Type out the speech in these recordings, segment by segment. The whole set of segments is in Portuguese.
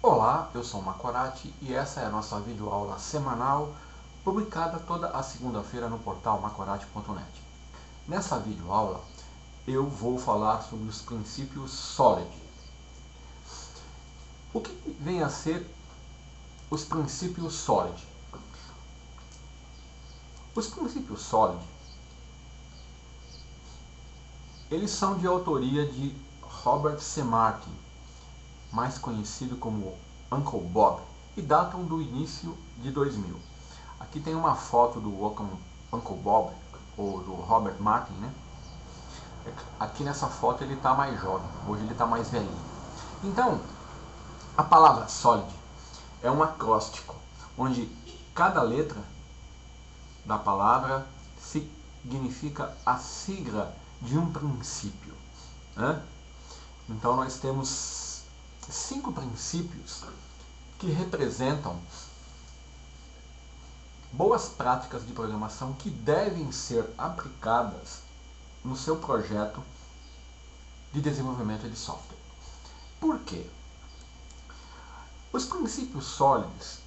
Olá, eu sou o Macorati e essa é a nossa videoaula semanal, publicada toda a segunda-feira no portal macorati.net. Nessa videoaula, eu vou falar sobre os princípios SOLID. O que vem a ser os princípios SOLID? Os princípios SOLID, eles são de autoria de Robert C. Martin, mais conhecido como Uncle Bob, e datam do início de 2000. Aqui tem uma foto do Uncle Bob, ou do Robert Martin, né? Aqui nessa foto ele está mais jovem, hoje ele está mais velhinho. Então, a palavra SOLID é um acróstico, onde cada letra da palavra significa a sigla de um princípio, né? Então nós temos 5 princípios que representam boas práticas de programação que devem ser aplicadas no seu projeto de desenvolvimento de software. Por quê? Os princípios sólidos,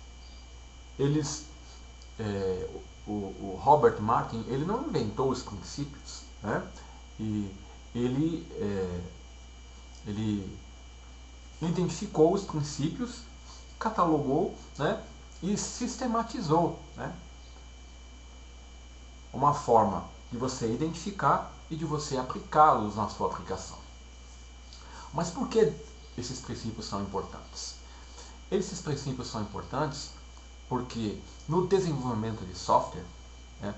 o Robert Martin, ele não inventou os princípios, né? E ele identificou os princípios, catalogou, né, e sistematizou, né, uma forma de você identificar e de você aplicá-los na sua aplicação. Mas por que esses princípios são importantes? Esses princípios são importantes porque no desenvolvimento de software, né,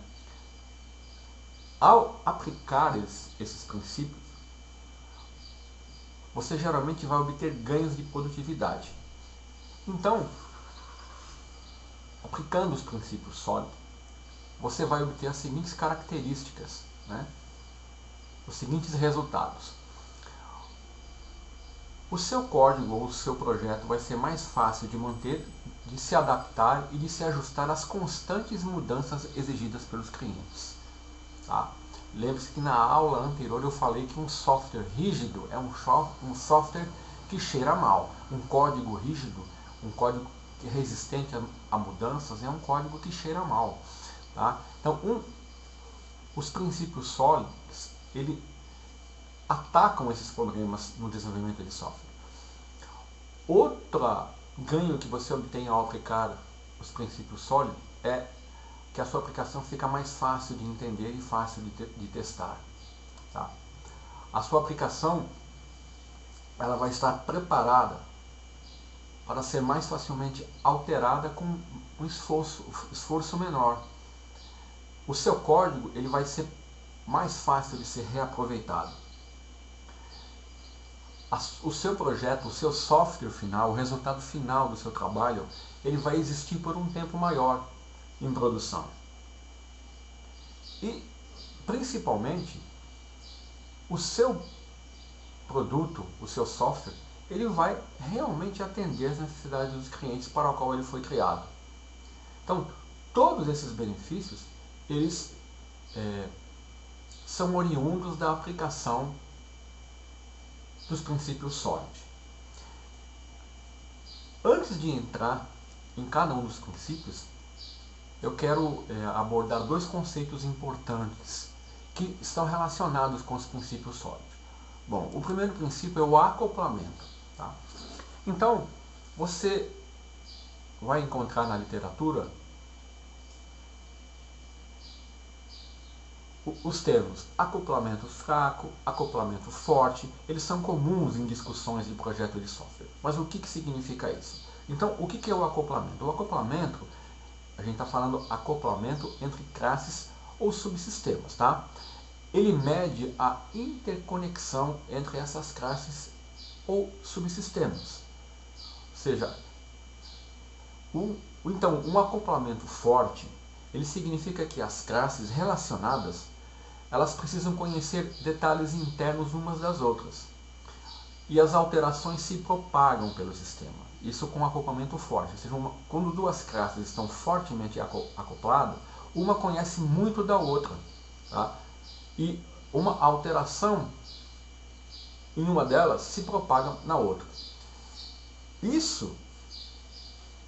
ao aplicar esses princípios, você geralmente vai obter ganhos de produtividade. Então, aplicando os princípios sólidos, você vai obter as seguintes características, né? Os seguintes resultados. O seu código ou o seu projeto vai ser mais fácil de manter, de se adaptar e de se ajustar às constantes mudanças exigidas pelos clientes. Tá? Lembre-se que na aula anterior eu falei que um software rígido é um software que cheira mal. Um código rígido, um código resistente a mudanças, é um código que cheira mal. Tá? Então, os princípios sólidos, ele atacam esses problemas no desenvolvimento de software. Outro ganho que você obtém ao aplicar os princípios sólidos é que a sua aplicação fica mais fácil de entender e fácil de testar. Tá? A sua aplicação, ela vai estar preparada para ser mais facilmente alterada com um esforço menor. O seu código, ele vai ser mais fácil de ser reaproveitado. O seu projeto, o seu software final, o resultado final do seu trabalho, ele vai existir por um tempo maior em produção. E, principalmente, o seu produto, o seu software, ele vai realmente atender as necessidades dos clientes para o qual ele foi criado. Então, todos esses benefícios, eles são oriundos da aplicação dos princípios sólidos. Antes de entrar em cada um dos princípios, eu quero abordar 2 conceitos importantes que estão relacionados com os princípios sólidos. Bom, o primeiro princípio é o acoplamento. Tá? Então, você vai encontrar na literatura os termos acoplamento fraco, acoplamento forte. Eles são comuns em discussões de projeto de software. Mas o que significa isso? Então, o que é o acoplamento? O acoplamento, a gente está falando acoplamento entre classes ou subsistemas, tá? Ele mede a interconexão entre essas classes ou subsistemas. Ou seja, então, um acoplamento forte, ele significa que as classes relacionadas, elas precisam conhecer detalhes internos umas das outras. E as alterações se propagam pelo sistema. Isso com acoplamento forte. Ou seja, quando 2 classes estão fortemente acopladas, uma conhece muito da outra. Tá? E uma alteração em uma delas se propaga na outra. Isso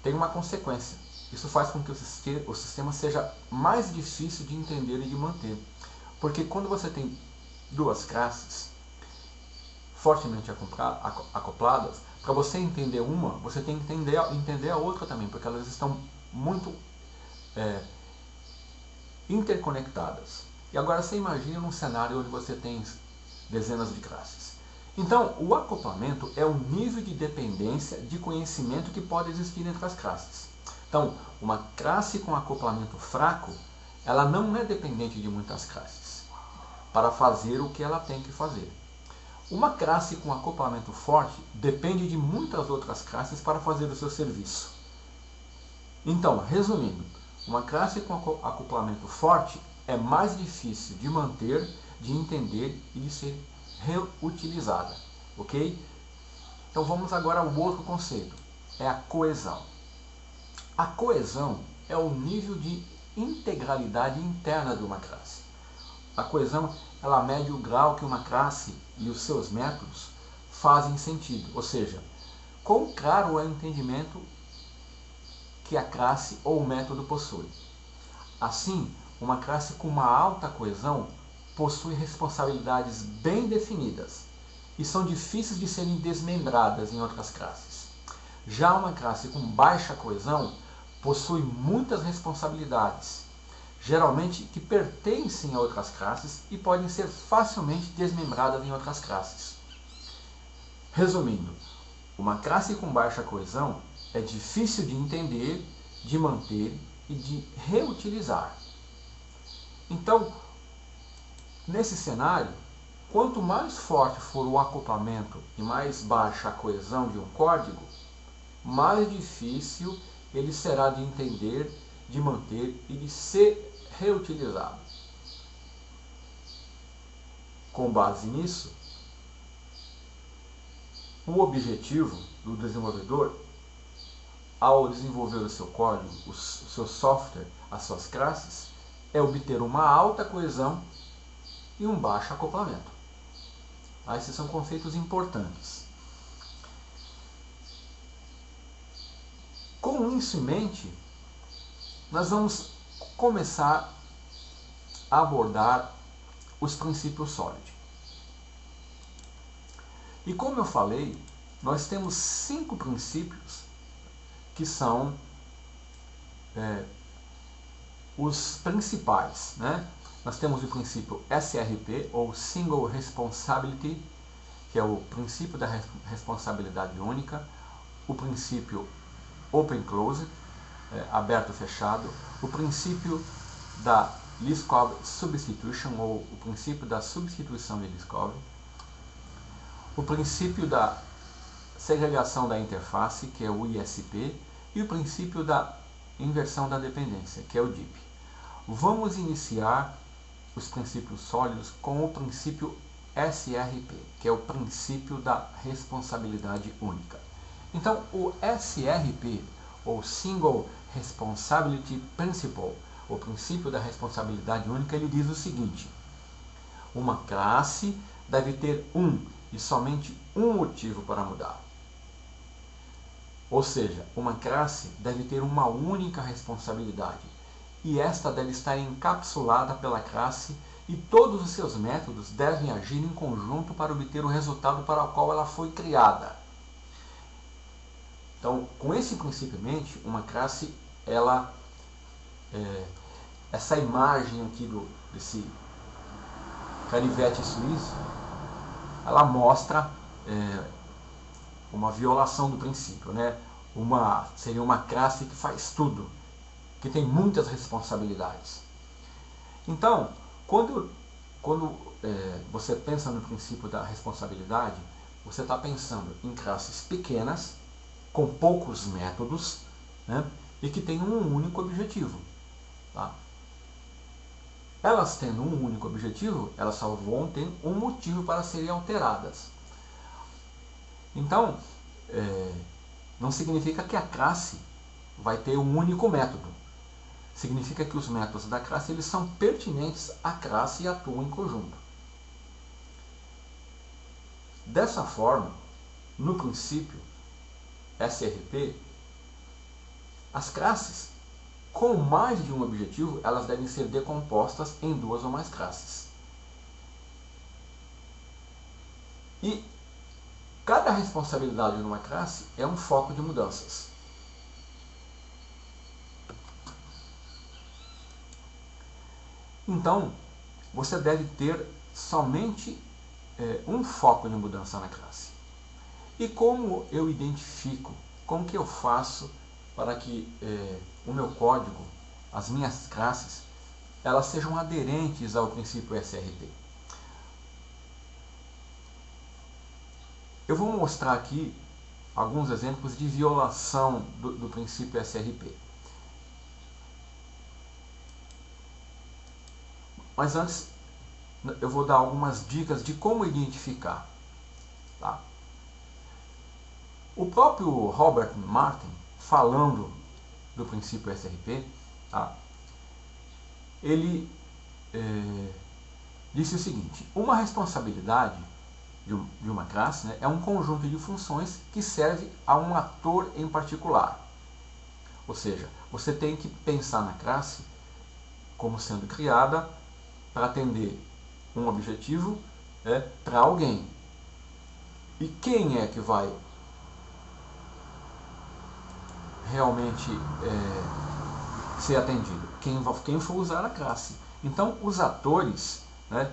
tem uma consequência. Isso faz com que o sistema seja mais difícil de entender e de manter. Porque quando você tem duas classes fortemente acopladas, para você entender uma, você tem que entender a outra também, porque elas estão muito interconectadas. E agora você imagina um cenário onde você tem dezenas de classes. Então, o acoplamento é o nível de dependência de conhecimento que pode existir entre as classes. Então, uma classe com acoplamento fraco, ela não é dependente de muitas classes para fazer o que ela tem que fazer. Uma classe com acoplamento forte depende de muitas outras classes para fazer o seu serviço. Então, resumindo, uma classe com acoplamento forte é mais difícil de manter, de entender e de ser reutilizada, ok? Então vamos agora ao outro conceito, é a coesão. A coesão é o nível de integralidade interna de uma classe. A coesão, ela mede o grau que uma classe e os seus métodos fazem sentido, ou seja, quão claro é o entendimento que a classe ou o método possui. Assim, uma classe com uma alta coesão possui responsabilidades bem definidas e são difíceis de serem desmembradas em outras classes. Já uma classe com baixa coesão possui muitas responsabilidades, geralmente que pertencem a outras classes e podem ser facilmente desmembradas em outras classes. Resumindo, uma classe com baixa coesão é difícil de entender, de manter e de reutilizar. Então, nesse cenário, quanto mais forte for o acoplamento e mais baixa a coesão de um código, mais difícil ele será de entender, de manter e de ser reutilizado. Com base nisso, o objetivo do desenvolvedor, ao desenvolver o seu código, o seu software, as suas classes, é obter uma alta coesão e um baixo acoplamento. Esses são conceitos importantes. Com isso em mente, nós vamos começar a abordar os princípios SOLID. E como eu falei, nós temos 5 princípios que são os principais, né? Nós temos o princípio SRP, ou Single Responsibility, que é o princípio da responsabilidade única, o princípio Open Close, aberto e fechado, o princípio da Liskov Substitution, ou o princípio da substituição de Liskov, o princípio da segregação da interface, que é o ISP, e o princípio da inversão da dependência, que é o DIP. Vamos iniciar os princípios sólidos com o princípio SRP, que é o princípio da responsabilidade única. Então, o SRP, ou Single Responsibility Principle, o princípio da responsabilidade única, ele diz o seguinte: uma classe deve ter um e somente um motivo para mudar. Ou seja, uma classe deve ter uma única responsabilidade, e esta deve estar encapsulada pela classe, e todos os seus métodos devem agir em conjunto para obter o resultado para o qual ela foi criada. Então, com esse princípio em mente, uma classe, essa imagem aqui desse canivete suíço, ela mostra uma violação do princípio, né? Seria uma classe que faz tudo, que tem muitas responsabilidades. Então, quando você pensa no princípio da responsabilidade, você está pensando em classes pequenas, com poucos métodos, né? E que têm um único objetivo. Tá? Elas tendo um único objetivo, elas só vão ter um motivo para serem alteradas. Então, não significa que a classe vai ter um único método. Significa que os métodos da classe eles são pertinentes à classe e atuam em conjunto. Dessa forma, no princípio SRP, As classes com mais de um objetivo, elas devem ser decompostas em duas ou mais classes. E cada responsabilidade numa classe é um foco de mudanças. Então, você deve ter somente um foco de mudança na classe. E como eu identifico, como que eu faço para que o meu código, as minhas classes, elas sejam aderentes ao princípio SRP? Eu vou mostrar aqui alguns exemplos de violação do princípio SRP. Mas antes, eu vou dar algumas dicas de como identificar. Tá? O próprio Robert Martin, falando do princípio SRP, tá? Ele disse o seguinte: uma responsabilidade de uma classe, né, é um conjunto de funções que serve a um ator em particular. Ou seja, você tem que pensar na classe como sendo criada para atender um objetivo para alguém. E quem é que vai realmente ser atendido? Quem for usar a classe. Então, os atores, né,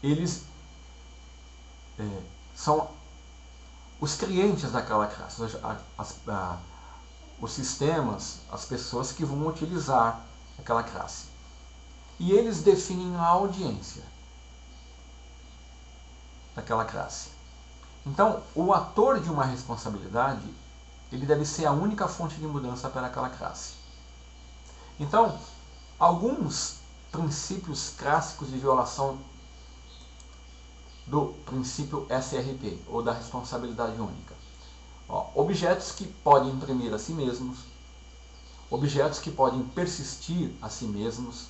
eles são os clientes daquela classe, ou seja, os sistemas, as pessoas que vão utilizar aquela classe. E eles definem a audiência daquela classe. Então, o ator de uma responsabilidade, ele deve ser a única fonte de mudança para aquela classe. Então, alguns princípios clássicos de violação do princípio SRP, ou da responsabilidade única. Objetos que podem imprimir a si mesmos, objetos que podem persistir a si mesmos,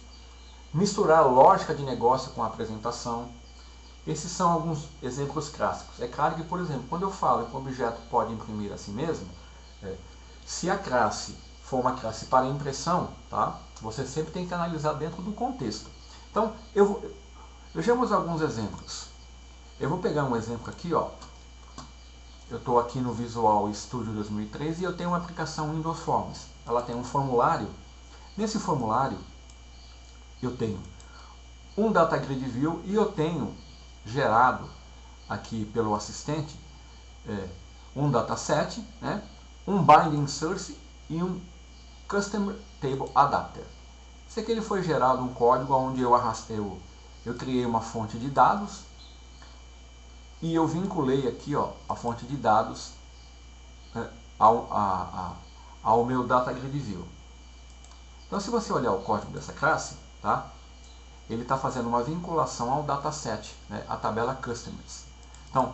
misturar lógica de negócio com a apresentação. Esses são alguns exemplos clássicos. É claro que, por exemplo, quando eu falo que um objeto pode imprimir a si mesmo, se a classe for uma classe para impressão, tá? Você sempre tem que analisar dentro do contexto. Então, vejamos alguns exemplos. Eu vou pegar um exemplo aqui, ó. Eu estou aqui no Visual Studio 2013 e eu tenho uma aplicação Windows Forms. Ela tem um formulário. Nesse formulário, eu tenho um Data Grid View e eu tenho gerado aqui pelo assistente um dataset, né, um Binding Source e um Customer Table Adapter. Esse aqui ele foi gerado um código onde eu criei uma fonte de dados e eu vinculei aqui, ó, a fonte de dados ao meu Data Grid View. Então, se você olhar o código dessa classe, tá, ele está fazendo uma vinculação ao dataset, né, a tabela Customers. Então,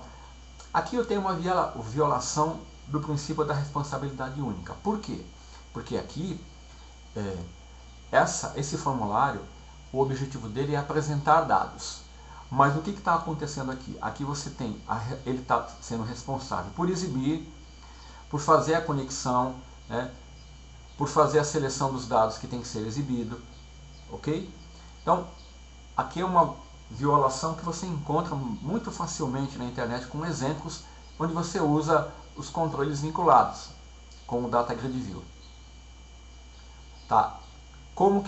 aqui eu tenho uma violação do princípio da responsabilidade única. Por quê? Porque aqui, esse formulário, o objetivo dele é apresentar dados. Mas o que está acontecendo aqui? Aqui você tem, ele está sendo responsável por exibir, por fazer a conexão, né, por fazer a seleção dos dados que tem que ser exibido, ok? Então, aqui é uma violação que você encontra muito facilmente na internet com exemplos onde você usa os controles vinculados com o Data Grid View. Tá? Como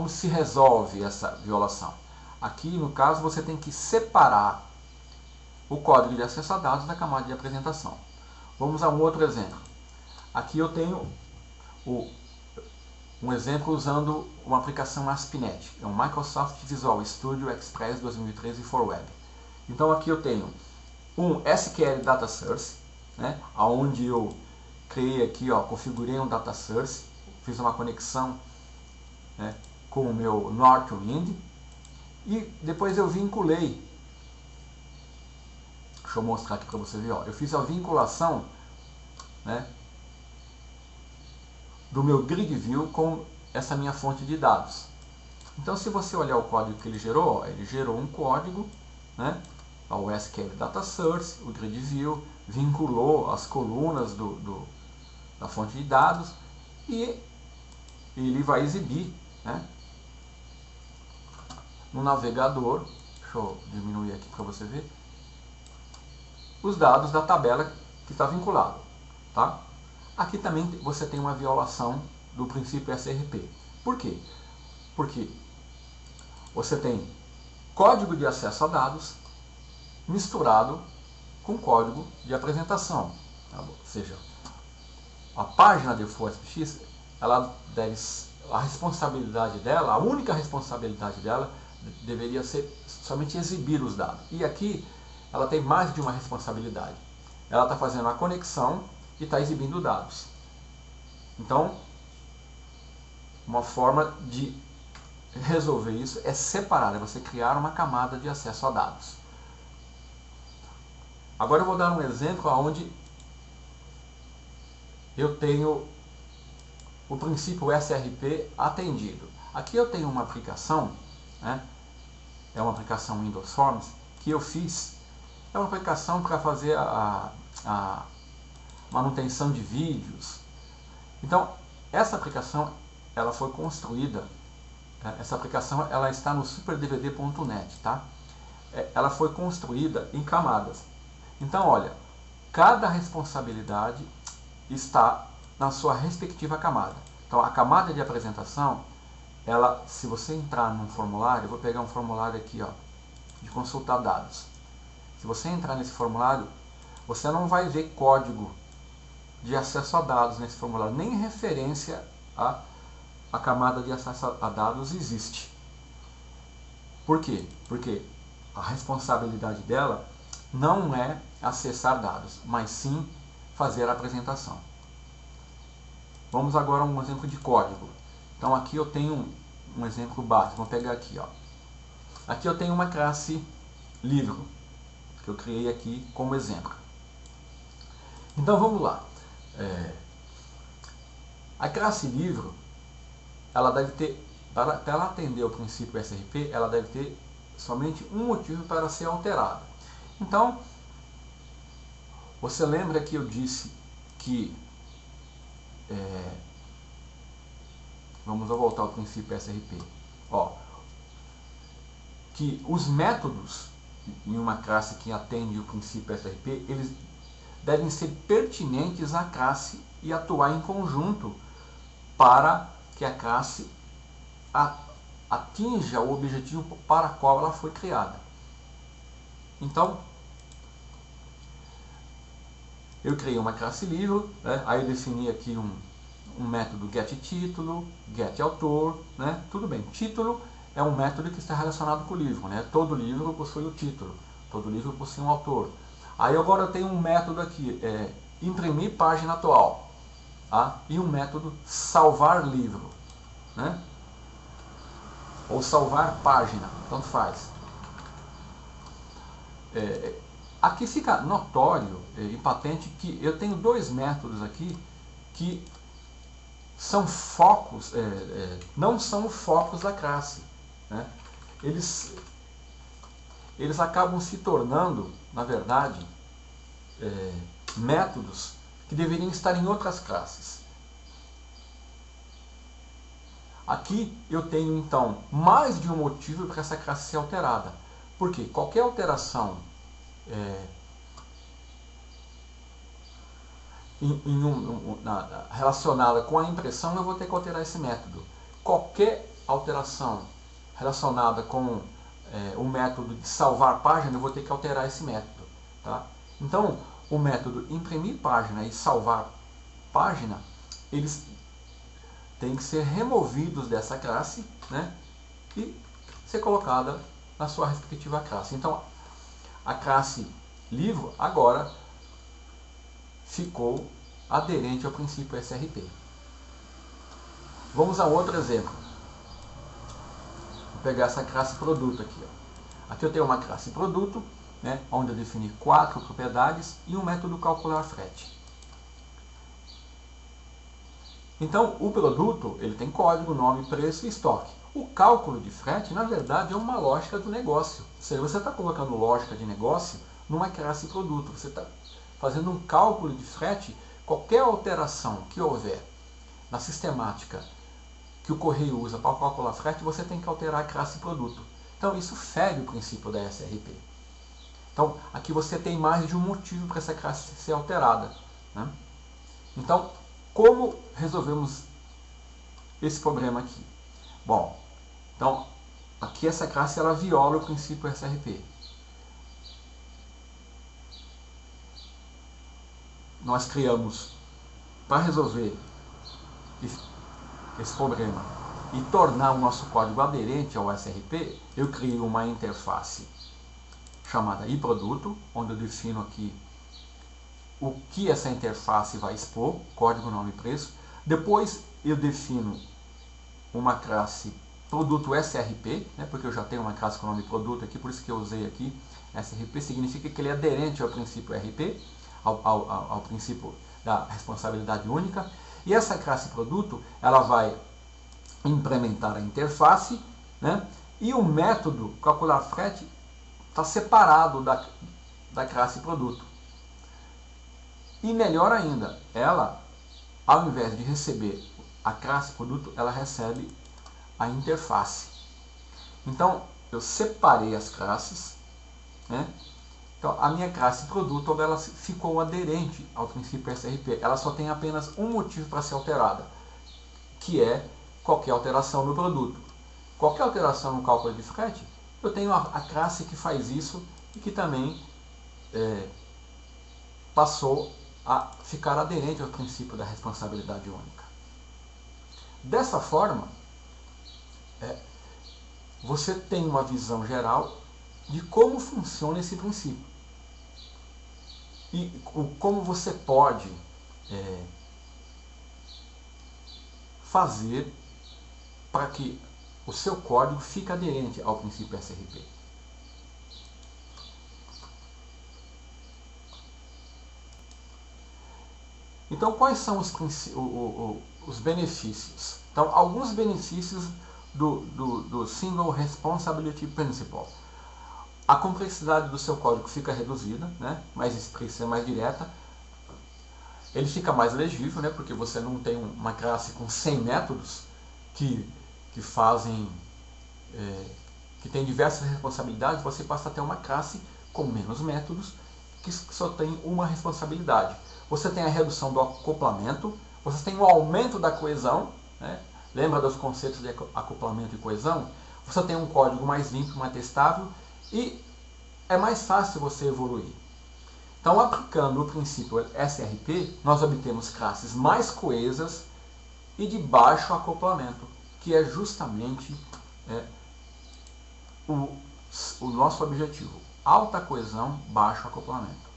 se resolve essa violação? Aqui, no caso, você tem que separar o código de acesso a dados da camada de apresentação. Vamos a um outro exemplo. Aqui eu tenho um exemplo usando uma aplicação ASP.NET. É um Microsoft Visual Studio Express 2013 for Web. Então aqui eu tenho um SQL Data Source, né, onde eu criei aqui, ó, configurei um Data Source, fiz uma conexão, né, com o meu Northwind. E depois eu vinculei, deixa eu mostrar aqui para você ver, ó, eu fiz a vinculação, né, do meu Grid View com essa minha fonte de dados. Então, se você olhar o código que ele gerou, ó, ele gerou um código, né, o SQL Data Source, o Grid View, vinculou as colunas do da fonte de dados e ele vai exibir, né, no navegador, deixa eu diminuir aqui para você ver, os dados da tabela que está vinculado. Tá? Aqui também você tem uma violação do princípio SRP. Por quê? Porque você tem código de acesso a dados misturado com código de apresentação. Tá? Ou seja, a página de FOSPX, ela deve, a responsabilidade dela, a única responsabilidade dela deveria ser somente exibir os dados. E aqui ela tem mais de uma responsabilidade. Ela está fazendo a conexão e está exibindo dados. Então, uma forma de resolver isso é separar, é você criar uma camada de acesso a dados. Agora eu vou dar um exemplo onde eu tenho o princípio SRP atendido. Aqui eu tenho uma aplicação, né? É uma aplicação Windows Forms que eu fiz. É uma aplicação para fazer a manutenção de vídeos. Então, essa aplicação ela foi construída. Essa aplicação ela está no superdvd.net, tá? Ela foi construída em camadas. Então, olha, cada responsabilidade está na sua respectiva camada. Então, a camada de apresentação, ela, se você entrar num formulário, eu vou pegar um formulário aqui, ó, de consultar dados. Se você entrar nesse formulário, você não vai ver código de acesso a dados nesse formulário, nem referência a camada de acesso a dados existe. Por quê? Porque a responsabilidade dela não é acessar dados, mas sim fazer a apresentação. Vamos agora a um exemplo de código. Então aqui eu tenho um exemplo básico. Vamos pegar aqui, ó. Aqui eu tenho uma classe livro que eu criei aqui como exemplo. Então vamos lá. A classe livro, ela deve ter, para ela atender o princípio SRP, ela deve ter somente um motivo para ser alterada. Então, você lembra que eu disse que vamos voltar ao princípio SRP. Ó, que os métodos em uma classe que atende o princípio SRP, eles devem ser pertinentes à classe e atuar em conjunto para que a classe atinja o objetivo para o qual ela foi criada. Então, eu criei uma classe livro, né? Aí eu defini aqui um método getTítulo, getAutor, né? Tudo bem, título é um método que está relacionado com o livro, né? Todo livro possui o título, todo livro possui um autor. Aí agora eu tenho um método aqui, imprimir página atual, tá? E um método salvar livro, né? Ou salvar página, tanto faz. Aqui fica notório e patente que eu tenho dois métodos aqui que são focos, não são focos da classe, né? Eles acabam se tornando, na verdade, métodos que deveriam estar em outras classes. Aqui eu tenho então mais de um motivo para essa classe ser alterada, porque qualquer alteração relacionada com a impressão, eu vou ter que alterar esse método. Qualquer alteração relacionada com o método de salvar página, eu vou ter que alterar esse método. Tá? Então, o método imprimir página e salvar página, eles têm que ser removidos dessa classe, né? E ser colocada na sua respectiva classe. Então, a classe livro agora ficou aderente ao princípio SRP. Vamos a outro exemplo. Vou pegar essa classe produto aqui. Ó. Aqui eu tenho uma classe produto, né, onde eu defini 4 propriedades e um método calcular frete. Então, o produto ele tem código, nome, preço e estoque. O cálculo de frete, na verdade, é uma lógica do negócio. Ou seja, você está colocando lógica de negócio numa classe produto. Você está fazendo um cálculo de frete qualquer alteração que houver na sistemática que o correio usa para calcular frete, você tem que alterar a classe produto. Então isso fere o princípio da SRP. Então aqui você tem mais de um motivo para essa classe ser alterada, né? Então, como resolvemos esse problema aqui? Bom, então aqui essa classe ela viola o princípio SRP. Nós criamos, para resolver esse problema e tornar o nosso código aderente ao SRP, eu crio uma interface chamada iProduto, onde eu defino aqui o que essa interface vai expor, código, nome e preço. Depois eu defino uma classe produto SRP, né, porque eu já tenho uma classe com nome produto aqui, por isso que eu usei aqui SRP, significa que ele é aderente ao princípio RP, ao princípio da responsabilidade única. E essa classe produto, ela vai implementar a interface, né, e o método calcular frete está separado da classe produto. E melhor ainda, ela, ao invés de receber a classe produto, ela recebe a interface. Então, eu separei as classes, né? Então, a minha classe produto, ela ficou aderente ao princípio SRP. Ela só tem apenas um motivo para ser alterada, que é qualquer alteração no produto. Qualquer alteração no cálculo de frete, eu tenho a classe que faz isso e que também passou a ficar aderente ao princípio da responsabilidade única. Dessa forma, você tem uma visão geral de como funciona esse princípio e como você pode fazer para que o seu código fique aderente ao princípio SRP. Então, quais são os benefícios? Então, alguns benefícios do Single Responsibility Principle. A complexidade do seu código fica reduzida, né? Mais expressa, mais direta. Ele fica mais legível, né? Porque você não tem uma classe com 100 métodos que fazem, que tem diversas responsabilidades. Você passa a ter uma classe com menos métodos que só tem uma responsabilidade. Você tem a redução do acoplamento, você tem o aumento da coesão, né? Lembra dos conceitos de acoplamento e coesão? Você tem um código mais limpo, mais testável e é mais fácil você evoluir. Então, aplicando o princípio SRP, nós obtemos classes mais coesas e de baixo acoplamento, que é justamente o nosso objetivo. Alta coesão, baixo acoplamento.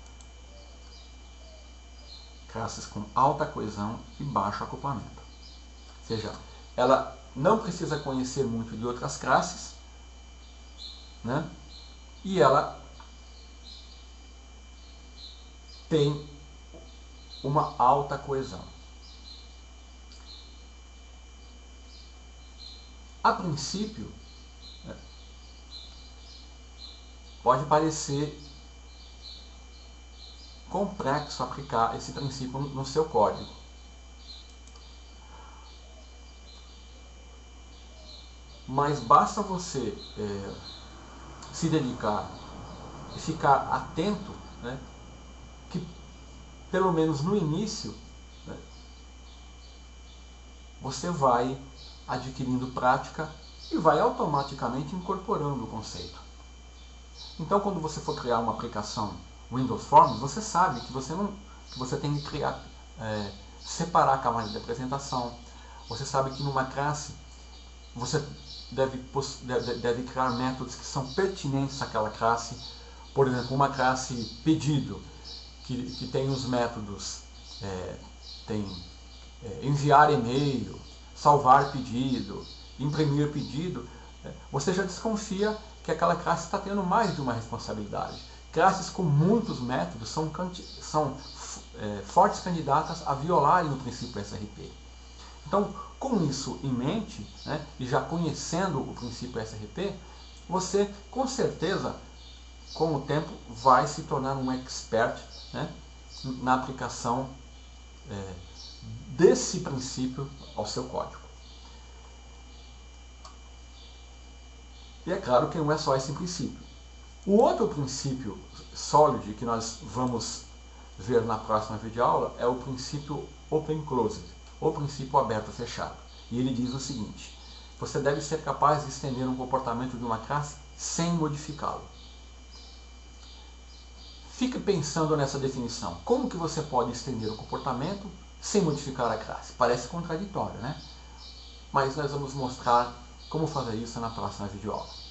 Classes com alta coesão e baixo acoplamento. Ou seja, ela não precisa conhecer muito de outras classes, né? E ela tem uma alta coesão. A princípio, pode parecer complexo aplicar esse princípio no seu código. Mas basta você se dedicar e ficar atento, né, que pelo menos no início, né, você vai adquirindo prática e vai automaticamente incorporando o conceito. Então, quando você for criar uma aplicação Windows Forms, você sabe que você tem que criar, separar a camada de apresentação. Você sabe que numa classe você deve criar métodos que são pertinentes àquela classe. Por exemplo, uma classe pedido, que tem os métodos enviar e-mail, salvar pedido, imprimir pedido. Você já desconfia que aquela classe está tendo mais de uma responsabilidade. Classes com muitos métodos são fortes candidatas a violarem o princípio SRP. Então, com isso em mente, né, e já conhecendo o princípio SRP, você com certeza, com o tempo, vai se tornar um expert, né, na aplicação desse princípio ao seu código. E é claro que não é só esse princípio. O outro princípio sólido que nós vamos ver na próxima videoaula é o princípio open-closed, ou princípio aberto-fechado. E ele diz o seguinte: você deve ser capaz de estender um comportamento de uma classe sem modificá-lo. Fique pensando nessa definição. Como que você pode estender o comportamento sem modificar a classe? Parece contraditório, né? Mas nós vamos mostrar como fazer isso na próxima videoaula.